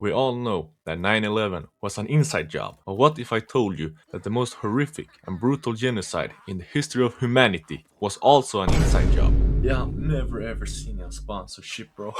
We all know that 9/11 was an inside job, but what if I told you that the most horrific and brutal genocide in the history of humanity was also an inside job? Yeah, I've never ever seen a sponsorship, bro.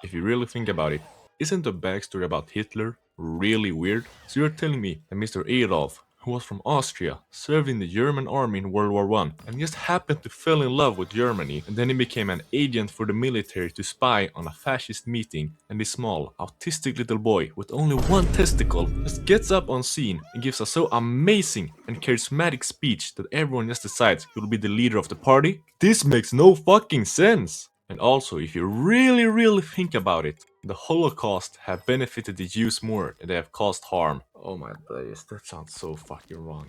If you really think about it, isn't the backstory about Hitler really weird? So you're telling me that Mr. Adolf, who was from Austria, served in the German army in World War One, and just happened to fall in love with Germany, and then he became an agent for the military to spy on a fascist meeting, and this small, autistic little boy with only one testicle just gets up on scene and gives a so amazing and charismatic speech that everyone just decides he will be the leader of the party? This makes no fucking sense! And also, if you really think about it, the Holocaust have benefited the Jews more than they have caused harm. Oh my days, that sounds so fucking wrong.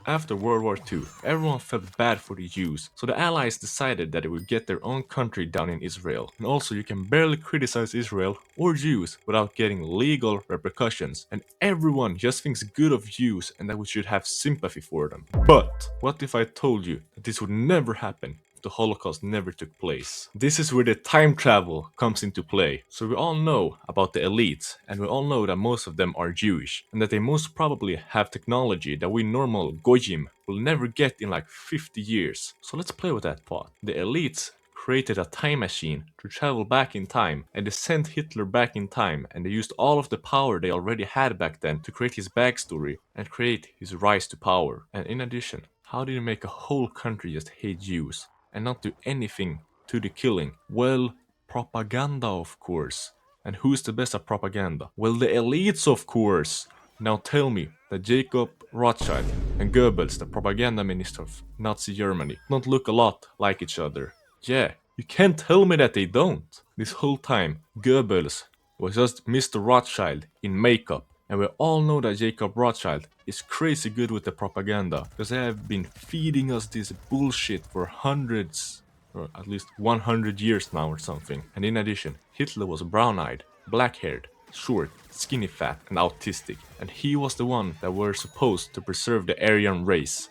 After World War II, everyone felt bad for the Jews, so the Allies decided that they would get their own country down in Israel. And also, you can barely criticize Israel or Jews without getting legal repercussions, and everyone just thinks good of Jews and that we should have sympathy for them. But what if I told you that this would never happen? The Holocaust never took place. This is where the time travel comes into play. So we all know about the elites, and we all know that most of them are Jewish, and that they most probably have technology that we normal Goyim will never get in like 50 years. So let's play with that thought. The elites created a time machine to travel back in time, and they sent Hitler back in time, and they used all of the power they already had back then to create his backstory and create his rise to power. And in addition, how did you make a whole country just hate Jews and not do anything to the killing? Well, propaganda, of course. And who's the best at propaganda? Well, the elites, of course. Now tell me that Jacob Rothschild and Goebbels, the propaganda minister of Nazi Germany, don't look a lot like each other. Yeah, you can't tell me that they don't. This whole time, Goebbels was just Mr. Rothschild in makeup. And we all know that Jacob Rothschild is crazy good with the propaganda, because they have been feeding us this bullshit for hundreds, or at least 100 years now or something. And in addition, Hitler was brown-eyed, black-haired, short, skinny fat, and autistic. And he was the one that were supposed to preserve the Aryan race.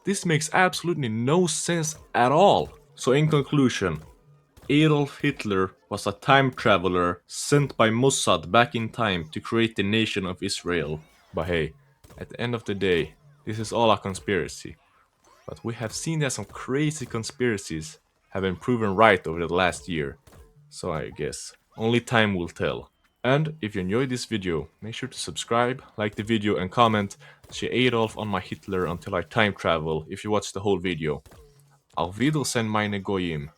This makes absolutely no sense at all. So in conclusion, Adolf Hitler was a time traveler sent by Mossad back in time to create the nation of Israel. But hey, at the end of the day, this is all a conspiracy. But we have seen that some crazy conspiracies have been proven right over the last year. So I guess only time will tell. And if you enjoyed this video, make sure to subscribe, like the video and comment "She Adolf on my Hitler until I time travel" if you watch the whole video. Auf Wiedersehen meine Goyim.